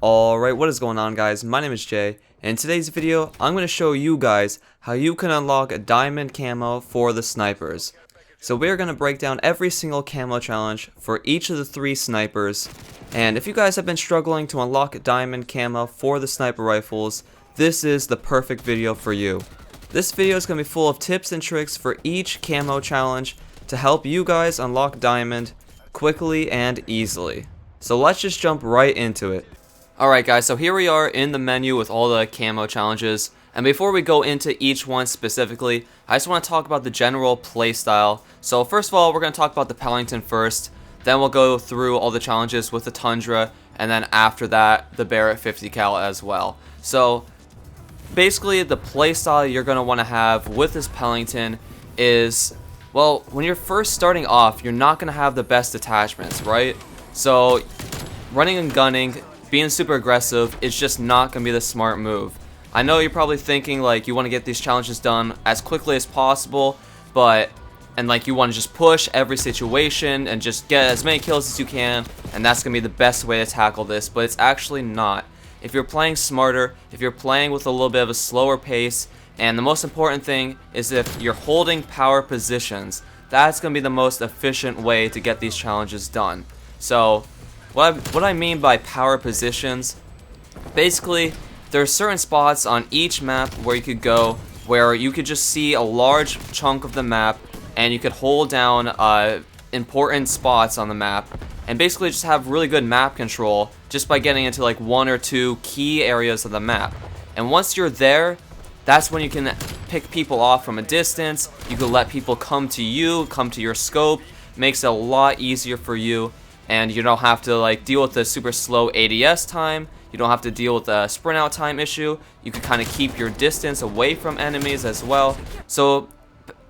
Alright, what is going on, guys? My name is Jay, and in today's video I'm going to show you guys how you can unlock a diamond camo for the snipers. So we're going to break down every single camo challenge for each of the 3 snipers, and if you guys have been struggling to unlock diamond camo for the sniper rifles, this is the perfect video for you. This video is going to be full of tips and tricks for each camo challenge to help you guys unlock diamond quickly and easily. So let's just jump right into it. Alright guys, so here we are in the menu with all the camo challenges, and before we go into each one specifically, I just want to talk about the general playstyle. So first of all, we're going to talk about the Pellington first, then we'll go through all the challenges with the Tundra, and then after that, the Barrett 50 cal as well. So basically, the playstyle you're going to want to have with this Pellington is, well, when you're first starting off, you're not going to have the best attachments, right? So running and gunning, being super aggressive, is just not going to be the smart move. I know you're probably thinking like you want to get these challenges done as quickly as possible, and like you want to just push every situation and just get as many kills as you can, and that's going to be the best way to tackle this, but it's actually not. If you're playing smarter, if you're playing with a little bit of a slower pace, and the most important thing is if you're holding power positions, that's going to be the most efficient way to get these challenges done. So what I mean by power positions, basically there are certain spots on each map where you could go where you could just see a large chunk of the map and you could hold down important spots on the map and basically just have really good map control just by getting into like 1 or 2 key areas of the map. And once you're there, that's when you can pick people off from a distance. You can let people come to you, come to your scope. Makes it a lot easier for you, and you don't have to like deal with the super slow ADS time. You don't have to deal with the sprint out time issue. You can kind of keep your distance away from enemies as well. So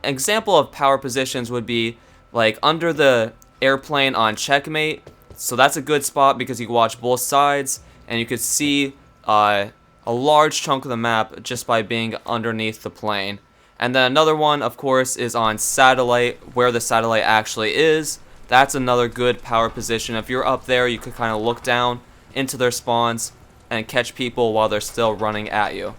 an example of power positions would be like under the airplane on checkmate. So that's a good spot because you can watch both sides and you could see a large chunk of the map just by being underneath the plane. And then another one, of course, is on satellite, where the satellite actually is. That's another good power position. If you're up there, you could kind of look down into their spawns and catch people while they're still running at you.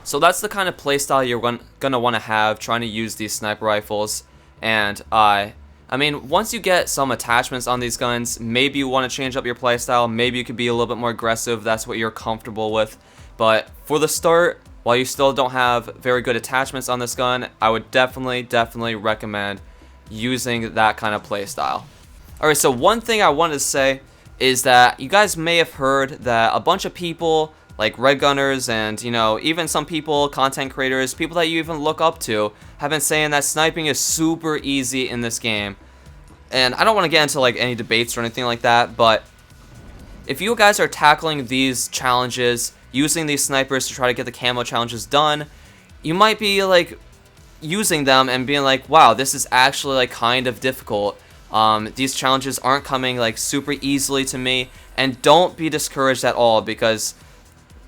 So that's the kind of playstyle you're gonna want to have trying to use these sniper rifles. And I mean, once you get some attachments on these guns, maybe you want to change up your playstyle. Maybe you could be a little bit more aggressive. That's what you're comfortable with. But for the start, while you still don't have very good attachments on this gun, I would definitely recommend using that kind of playstyle. Alright, so one thing I wanted to say is that you guys may have heard that a bunch of people, like red gunners and, you know, even some people, content creators, people that you even look up to, have been saying that sniping is super easy in this game. And I don't want to get into like any debates or anything like that, but if you guys are tackling these challenges, using these snipers to try to get the camo challenges done, you might be like using them and being like, wow, this is actually like kind of difficult. These challenges aren't coming like super easily to me, and don't be discouraged at all, because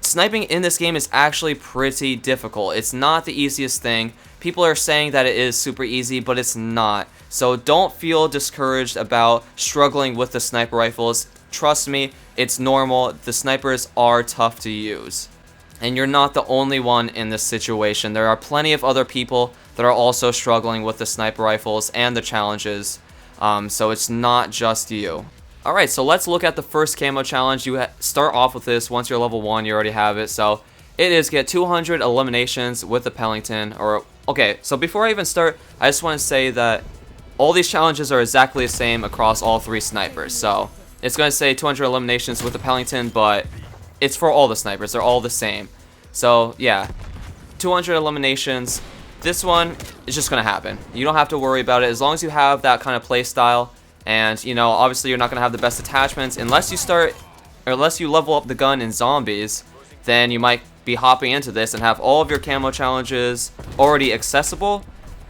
sniping in this game is actually pretty difficult. It's not the easiest thing. People are saying that it is super easy, but it's not. So don't feel discouraged about struggling with the sniper rifles. Trust me, it's normal. The snipers are tough to use. And you're not the only one in this situation. There are plenty of other people that are also struggling with the sniper rifles and the challenges. So it's not just you. Alright, so let's look at the first camo challenge. You start off with this. Once you're level 1, you already have it. So it is get 200 eliminations with the Pellington. Okay, so before I even start, I just want to say that all these challenges are exactly the same across all 3 snipers. So it's going to say 200 eliminations with the Pellington, but it's for all the snipers. They're all the same. So yeah, 200 eliminations. This one is just going to happen. You don't have to worry about it as long as you have that kind of play style. And, you know, obviously you're not going to have the best attachments unless you level up the gun in zombies. Then you might be hopping into this and have all of your camo challenges already accessible,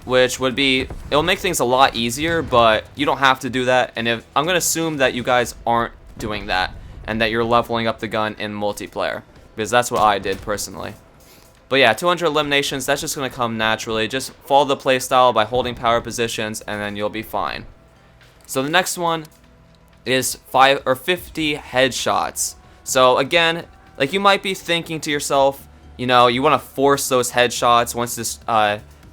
which would be, it'll make things a lot easier, but you don't have to do that. And I'm going to assume that you guys aren't doing that and that you're leveling up the gun in multiplayer, because that's what I did personally. But yeah, 200 eliminations, that's just going to come naturally. Just follow the playstyle by holding power positions, and then you'll be fine. So the next one is 50 headshots. So again, like, you might be thinking to yourself, you know, you want to force those headshots once this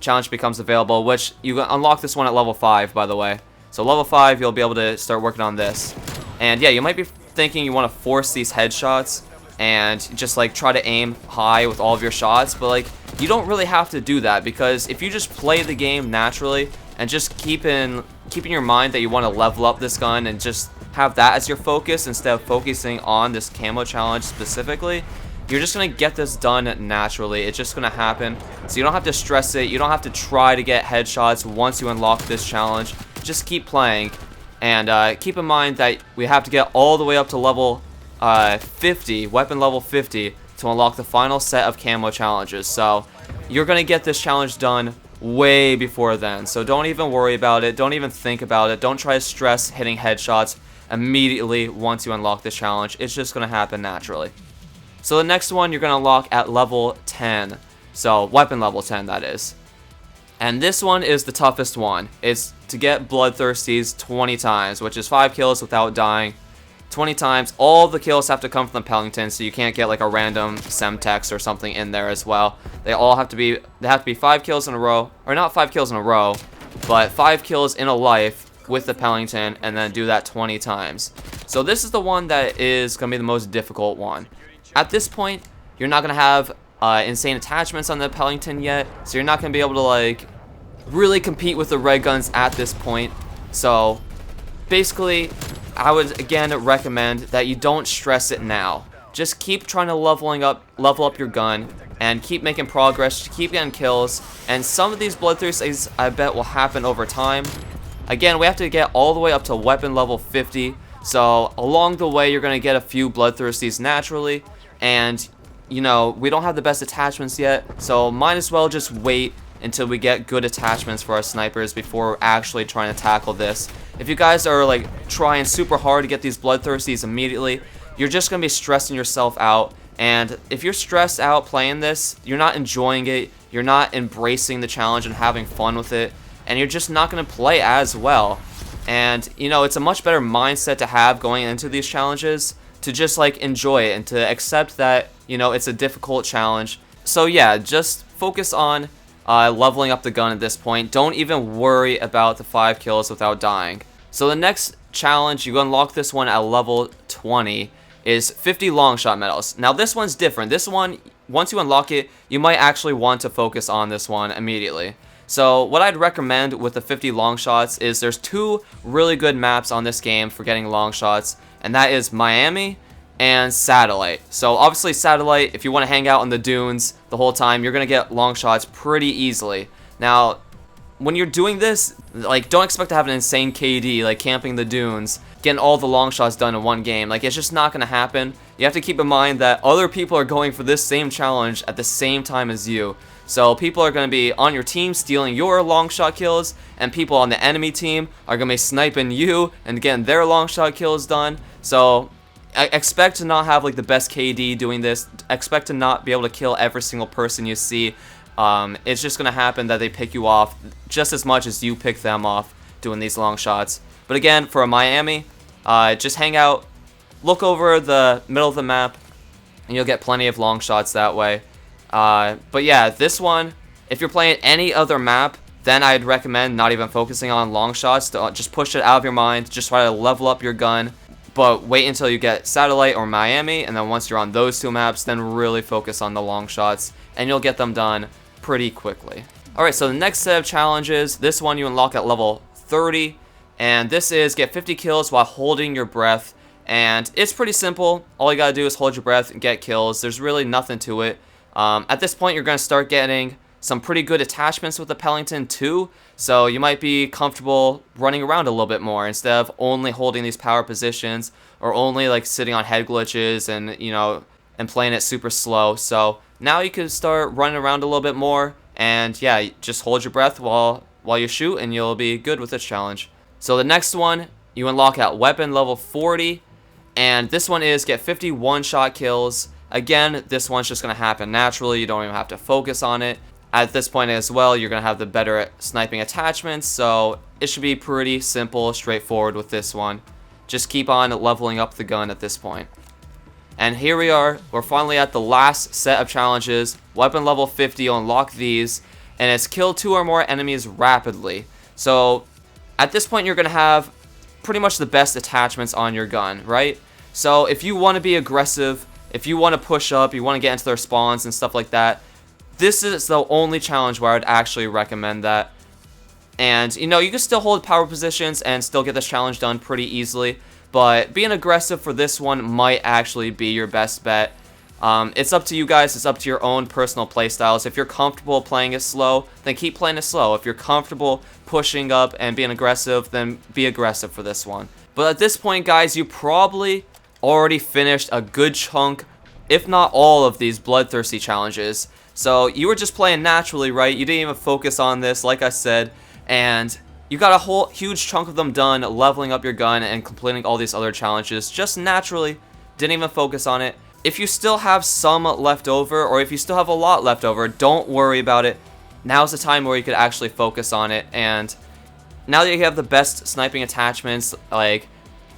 challenge becomes available, which you unlock this one at level 5, by the way. So level 5, you'll be able to start working on this. And yeah, you might be thinking you want to force these headshots and just like try to aim high with all of your shots, but like, you don't really have to do that, because if you just play the game naturally and just keep in your mind that you want to level up this gun and just have that as your focus instead of focusing on this camo challenge specifically, you're just going to get this done naturally. It's just going to happen. So you don't have to stress it. You don't have to try to get headshots once you unlock this challenge. Just keep playing. And keep in mind that we have to get all the way up to level 50, weapon level 50, to unlock the final set of camo challenges. So you're going to get this challenge done way before then. So don't even worry about it. Don't even think about it. Don't try to stress hitting headshots immediately once you unlock this challenge. It's just going to happen naturally. So the next one you're going to unlock at level 10. So weapon level 10, that is. And this one is the toughest one. It's to get Bloodthirsty's 20 times, which is 5 kills without dying. 20 times. All the kills have to come from the Pellington, so you can't get like a random Semtex or something in there as well. They have to be 5 kills in a row, or not 5 kills in a row, but 5 kills in a life with the Pellington, and then do that 20 times. So this is the one that is going to be the most difficult one. At this point, you're not going to have insane attachments on the Pellington yet, so you're not going to be able to like really compete with the red guns at this point. So basically, I would again recommend that you don't stress it now. Just keep trying to level up your gun and keep making progress, keep getting kills, and some of these Bloodthirsties I bet will happen over time. Again, we have to get all the way up to weapon level 50, so along the way you're going to get a few Bloodthirsties naturally, and you know, we don't have the best attachments yet, so might as well just wait until we get good attachments for our snipers before actually trying to tackle this. If you guys are like trying super hard to get these Bloodthirsties immediately, you're just going to be stressing yourself out, and if you're stressed out playing this, you're not enjoying it, you're not embracing the challenge and having fun with it, and you're just not going to play as well. And you know, it's a much better mindset to have going into these challenges, to just like enjoy it and to accept that, you know, it's a difficult challenge. So yeah, just focus on leveling up the gun at this point. Don't even worry about the 5 kills without dying. So the next challenge, you unlock this one at level 20, is 50 long shot medals. Now this one's different. This one, once you unlock it, you might actually want to focus on this one immediately. So what I'd recommend with the 50 long shots is there's 2 really good maps on this game for getting long shots, and that is Miami and Satellite. So obviously Satellite, if you want to hang out in the dunes the whole time, you're going to get long shots pretty easily. Now, when you're doing this, like, don't expect to have an insane KD, like camping the dunes, getting all the long shots done in one game. Like, it's just not going to happen. You have to keep in mind that other people are going for this same challenge at the same time as you. So people are going to be on your team stealing your long shot kills, and people on the enemy team are going to be sniping you and getting their long shot kills done. So expect to not have like the best KD doing this. Expect to not be able to kill every single person you see. It's just going to happen that they pick you off just as much as you pick them off doing these long shots. But again, for a Miami, just hang out, look over the middle of the map, and you'll get plenty of long shots that way. But yeah, this one, if you're playing any other map, then I'd recommend not even focusing on long shots. Just push it out of your mind. Just try to level up your gun. But wait until you get Satellite or Miami, and then once you're on those 2 maps, then really focus on the long shots, and you'll get them done pretty quickly. Alright, so the next set of challenges, this one you unlock at level 30, and this is get 50 kills while holding your breath, and it's pretty simple. All you gotta do is hold your breath and get kills. There's really nothing to it. At this point, you're going to start getting some pretty good attachments with the Pellington too, so you might be comfortable running around a little bit more instead of only holding these power positions or only like sitting on head glitches and, you know, and playing it super slow. So now you can start running around a little bit more, and yeah, just hold your breath while you shoot, and you'll be good with this challenge. So the next one you unlock at weapon level 40, and this one is get 50 one-shot kills. Again, this one's just going to happen naturally. You don't even have to focus on it. At this point as well, you're going to have the better sniping attachments, so it should be pretty simple, straightforward with this one. Just keep on leveling up the gun at this point. And here we are, we're finally at the last set of challenges. Weapon level 50, you'll unlock these, and it's kill 2 or more enemies rapidly. So at this point you're going to have pretty much the best attachments on your gun, right? So if you want to be aggressive, if you want to push up, you want to get into their spawns and stuff like that, this is the only challenge where I would actually recommend that. And, you know, you can still hold power positions and still get this challenge done pretty easily, but being aggressive for this one might actually be your best bet. It's up to you guys, it's up to your own personal playstyles. If you're comfortable playing it slow, then keep playing it slow. If you're comfortable pushing up and being aggressive, then be aggressive for this one. But at this point, guys, you probably already finished a good chunk, if not all, of these Bloodthirsty challenges. So you were just playing naturally, right? You didn't even focus on this, like I said, and you got a whole huge chunk of them done, leveling up your gun and completing all these other challenges just naturally. Didn't even focus on it. If you still have some left over, or if you still have a lot left over, don't worry about it. Now's the time where you could actually focus on it. And now that you have the best sniping attachments, like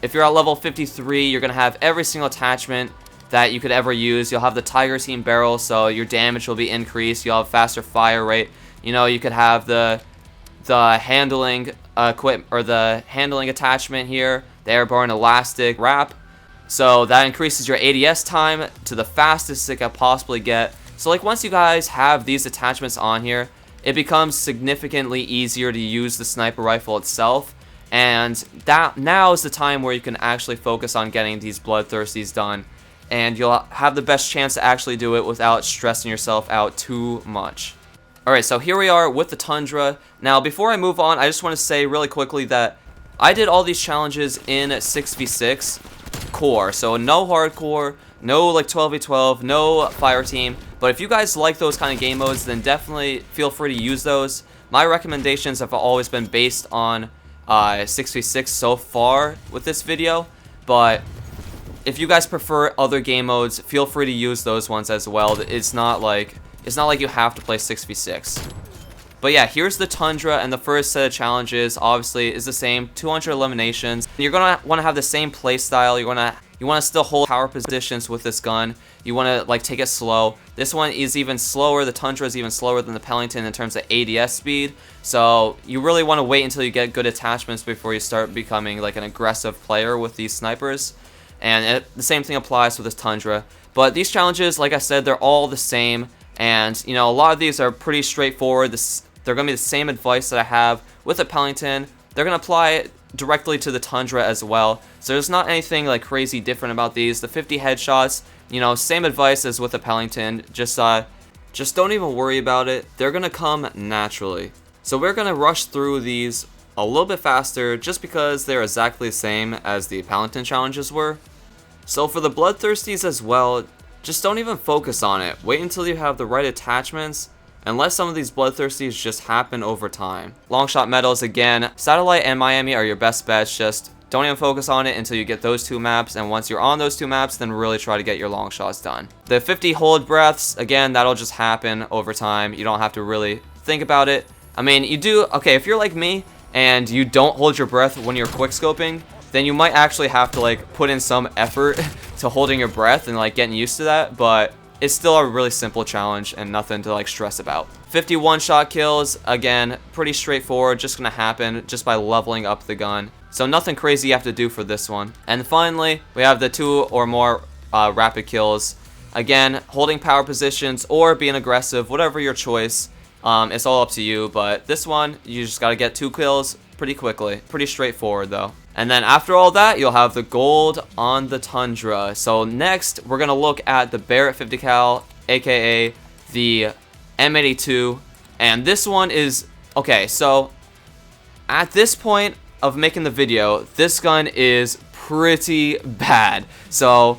if you're at level 53, you're going to have every single attachment that you could ever use. You'll have the Tiger Team barrel, so your damage will be increased. You'll have faster fire rate. You know, you could have the handling the handling attachment here, the airborne elastic wrap. So that increases your ADS time to the fastest it can possibly get. So like once you guys have these attachments on here, it becomes significantly easier to use the sniper rifle itself. And that now is the time where you can actually focus on getting these Bloodthirsties done. And you'll have the best chance to actually do it without stressing yourself out too much. Alright, so here we are with the Tundra. Now, before I move on, I just want to say really quickly that I did all these challenges in 6v6 core. So no hardcore, no like 12v12, no fire team. But if you guys like those kind of game modes, then definitely feel free to use those. My recommendations have always been based on 6v6 so far with this video. But if you guys prefer other game modes, feel free to use those ones as well. It's not like you have to play 6v6. But yeah, here's the Tundra, and the first set of challenges obviously is the same, 200 eliminations. You're gonna want to have the same playstyle. You want to still hold power positions with this gun. You want to like take it slow. This one is even slower. The Tundra is even slower than the Pellington in terms of ADS speed. So you really want to wait until you get good attachments before you start becoming like an aggressive player with these snipers. And the same thing applies with this Tundra. But these challenges, like I said, they're all the same. And, you know, a lot of these are pretty straightforward. They're going to be the same advice that I have with the Pellington. They're going to apply it directly to the Tundra as well. So there's not anything like crazy different about these. The 50 headshots, you know, same advice as with the Pellington. Just don't even worry about it. They're going to come naturally. So we're going to rush through these a little bit faster just because they're exactly the same as the Pellington challenges were. So for the Bloodthirsties as well, just don't even focus on it. Wait until you have the right attachments, and let some of these Bloodthirsties just happen over time. Longshot medals, again, Satellite and Miami are your best bets. Just don't even focus on it until you get those two maps, and once you're on those two maps, then really try to get your long shots done. The 50 hold breaths, again, that'll just happen over time. You don't have to really think about it. I mean, you do, okay, if you're like me, and you don't hold your breath when you're quickscoping, then you might actually have to like put in some effort to holding your breath and like getting used to that, but it's still a really simple challenge and nothing to like stress about. 51 shot kills, again, pretty straightforward, just gonna happen just by leveling up the gun. So nothing crazy you have to do for this one. And finally, we have the 2 or more rapid kills. Again, holding power positions or being aggressive, whatever your choice. It's all up to you, but this one, you just gotta get 2 kills pretty quickly. Pretty straightforward though. And then after all that, you'll have the gold on the Tundra. So next, we're gonna look at the Barrett 50 cal, aka the M82. And this one is, okay, so at this point of making the video, this gun is pretty bad. So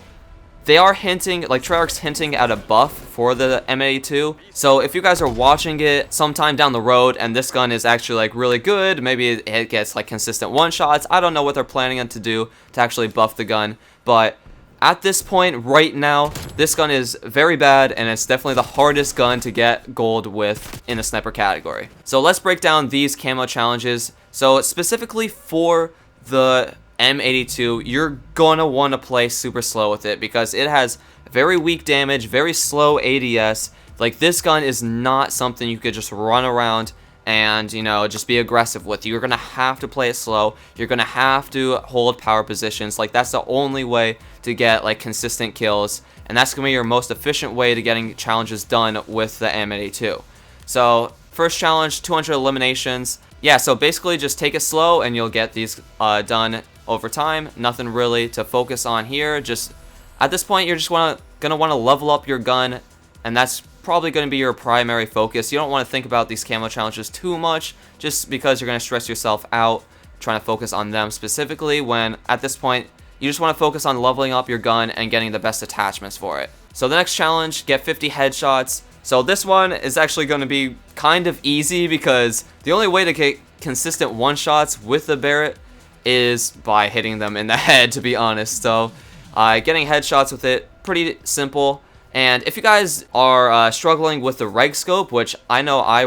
they are hinting, like Treyarch's hinting at a buff for the M82. So if you guys are watching it sometime down the road and this gun is actually like really good, maybe it gets like consistent one shots. I don't know what they're planning on to do to actually buff the gun. But at this point right now, this gun is very bad and it's definitely the hardest gun to get gold with in the sniper category. So let's break down these camo challenges. So specifically for the M82, you're gonna want to play super slow with it because it has very weak damage, very slow ADS. Like, this gun is not something you could just run around and, you know, just be aggressive with. You're gonna have to play it slow. You're gonna have to hold power positions. Like, that's the only way to get like consistent kills, and that's gonna be your most efficient way to getting challenges done with the M82. So first challenge, 200 eliminations. Yeah, so basically just take it slow and you'll get these done over time. Nothing really to focus on here. Just at this point, you're just gonna want to level up your gun, and that's probably going to be your primary focus. You don't want to think about these camo challenges too much, just because you're going to stress yourself out trying to focus on them specifically, when at this point you just want to focus on leveling up your gun and getting the best attachments for it. So the next challenge, get 50 headshots. So this one is actually going to be kind of easy because the only way to get consistent one-shots with the Barrett is by hitting them in the head, to be honest. So getting headshots with it, pretty simple. And if you guys are struggling with the reg scope, which I know I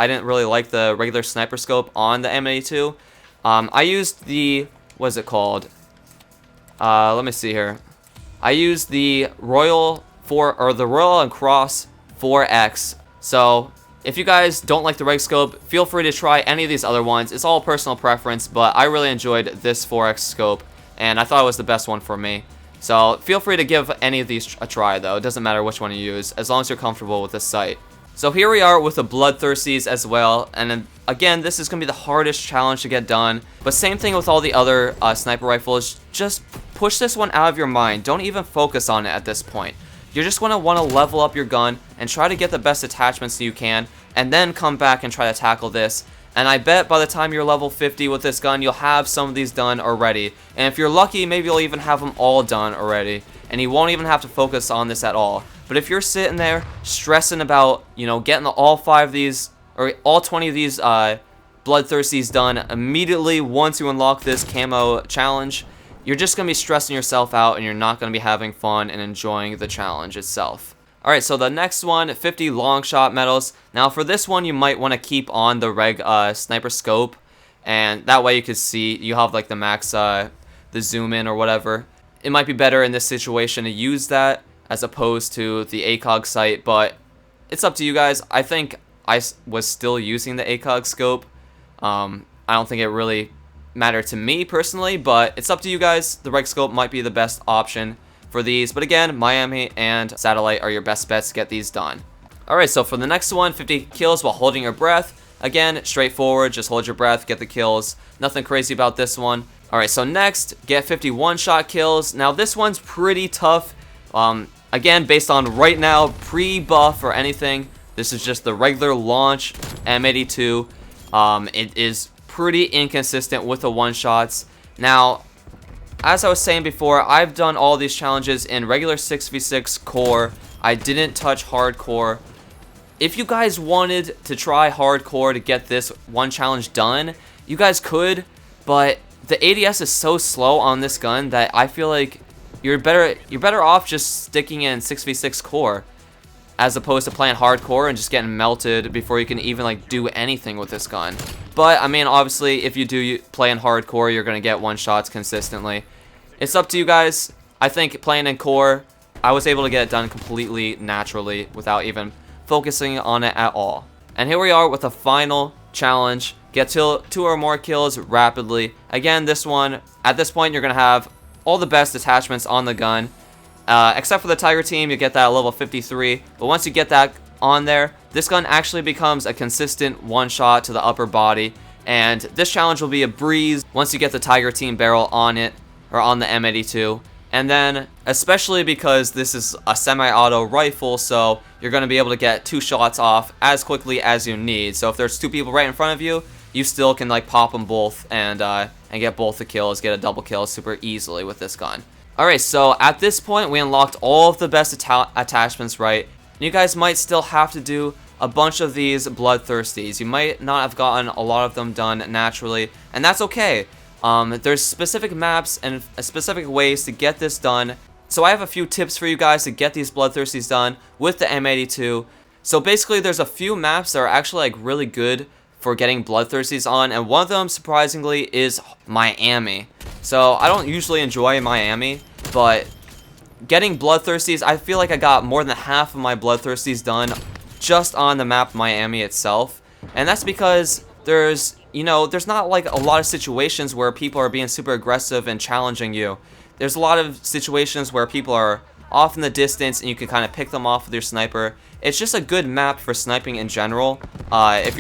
didn't really like the regular sniper scope on the M82. I used the, what is it called? Let me see here. I used the Royal and Cross 4X. So if you guys don't like the reg scope, feel free to try any of these other ones. It's all personal preference, but I really enjoyed this 4X scope, and I thought it was the best one for me. So feel free to give any of these a try though. It doesn't matter which one you use, as long as you're comfortable with this sight. So here we are with the Bloodthirsties as well, and then, again, this is going to be the hardest challenge to get done. But same thing with all the other sniper rifles, just push this one out of your mind. Don't even focus on it at this point. You're just going to want to level up your gun and try to get the best attachments you can, and then come back and try to tackle this. And I bet by the time you're level 50 with this gun, you'll have some of these done already. And if you're lucky, maybe you'll even have them all done already, and you won't even have to focus on this at all. But if you're sitting there stressing about, you know, getting all 5 of these, or all 20 of these Bloodthirsties done immediately once you unlock this camo challenge, you're just going to be stressing yourself out, and you're not going to be having fun and enjoying the challenge itself. Alright, so the next one, 50 long shot medals. Now for this one, you might want to keep on the reg sniper scope, and that way you can see, you have like the max, the zoom in or whatever. It might be better in this situation to use that as opposed to the ACOG sight, but it's up to you guys. I think I was still using the ACOG scope. I don't think it really mattered to me personally, but it's up to you guys. The reg scope might be the best option for these, but again, Miami and Satellite are your best bets to get these done. Alright, so for the next one, 50 kills while holding your breath. Again, straightforward, just hold your breath, get the kills. Nothing crazy about this one. Alright, so next, get 50 one-shot kills. Now this one's pretty tough. Again, based on right now, pre-buff or anything, this is just the regular launch M82. It is pretty inconsistent with the one-shots. Now, as I was saying before, I've done all these challenges in regular 6v6 core. I didn't touch hardcore. If you guys wanted to try hardcore to get this one challenge done, you guys could, but the ADS is so slow on this gun that I feel like you're better off just sticking in 6v6 core as opposed to playing hardcore and just getting melted before you can even like do anything with this gun. But I mean, obviously, if you do play in hardcore, you're gonna get one shots consistently. It's up to you guys. I think playing in core, I was able to get it done completely naturally without even focusing on it at all. And here we are with the final challenge. Get 2 or more kills rapidly. Again, this one, at this point, you're gonna have all the best attachments on the gun. Except for the Tiger Team, you get that at level 53. But once you get that on there, this gun actually becomes a consistent one-shot to the upper body. And this challenge will be a breeze once you get the Tiger Team barrel on it, or on the M82. And then, especially because this is a semi-auto rifle, so you're going to be able to get 2 shots off as quickly as you need. So if there's 2 people right in front of you, you still can like pop them both and get both the kills, get a double kill super easily with this gun. Alright, so at this point, we unlocked all of the best attachments right. And you guys might still have to do a bunch of these Bloodthirsties. You might not have gotten a lot of them done naturally, and that's okay. There's specific maps and specific ways to get this done. So I have a few tips for you guys to get these Bloodthirsties done with the M82. So basically, there's a few maps that are actually like really good for getting Bloodthirsties on, and one of them, surprisingly, is Miami. So I don't usually enjoy Miami, but getting Bloodthirsties, I feel like I got more than half of my Bloodthirsties done just on the map Miami itself. And that's because there's not like a lot of situations where people are being super aggressive and challenging you. There's a lot of situations where people are off in the distance and you can kind of pick them off with your sniper. It's just a good map for sniping in general. If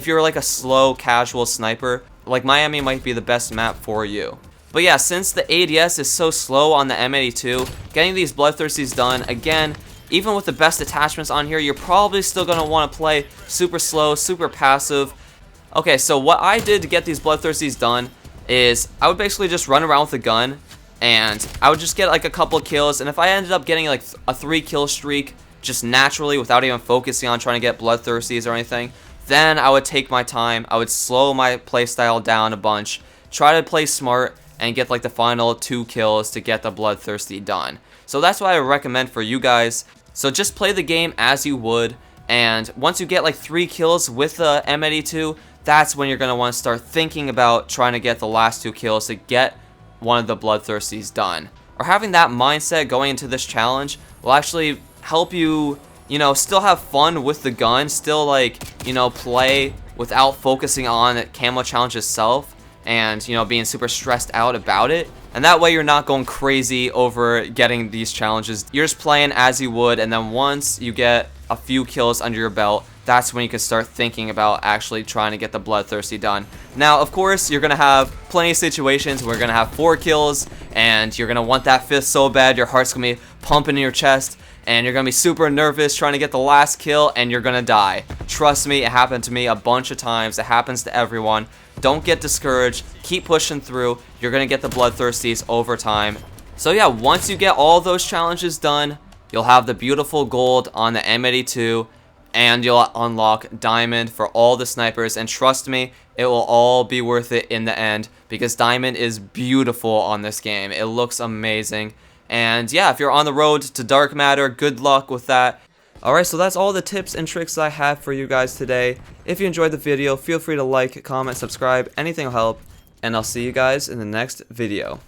you're like a slow, casual sniper, like Miami might be the best map for you. But yeah, since the ADS is so slow on the M82, getting these Bloodthirsties done, again, even with the best attachments on here, you're probably still going to want to play super slow, super passive. Okay, so what I did to get these Bloodthirsties done is I would basically just run around with a gun, and I would just get like a couple of kills, and if I ended up getting like a 3-kill streak just naturally without even focusing on trying to get Bloodthirsties or anything, then I would take my time, I would slow my playstyle down a bunch, try to play smart, and get like the final 2 kills to get the Bloodthirsty done. So that's what I recommend for you guys. So just play the game as you would, and once you get like 3 kills with the M82, that's when you're going to want to start thinking about trying to get the last 2 kills to get one of the Bloodthirsties done. Or having that mindset going into this challenge will actually help you, still have fun with the gun, still like, play without focusing on Camo Challenge itself and, being super stressed out about it. And that way you're not going crazy over getting these challenges. You're just playing as you would, and then once you get a few kills under your belt, that's when you can start thinking about actually trying to get the Bloodthirsty done. Now, of course, you're going to have plenty of situations where you're going to have 4 kills, and you're going to want that 5th so bad, your heart's going to be pumping in your chest, and you're going to be super nervous trying to get the last kill, and you're going to die. Trust me, it happened to me a bunch of times. It happens to everyone. Don't get discouraged. Keep pushing through. You're going to get the Bloodthirsties over time. So yeah, once you get all those challenges done, you'll have the beautiful gold on the M82, and you'll unlock diamond for all the snipers, and trust me, it will all be worth it in the end, because diamond is beautiful on this game. It looks amazing. And yeah, if you're on the road to dark matter, good luck with that. Alright, so that's all the tips and tricks I have for you guys today. If you enjoyed the video, feel free to like, comment, subscribe, anything will help, and I'll see you guys in the next video.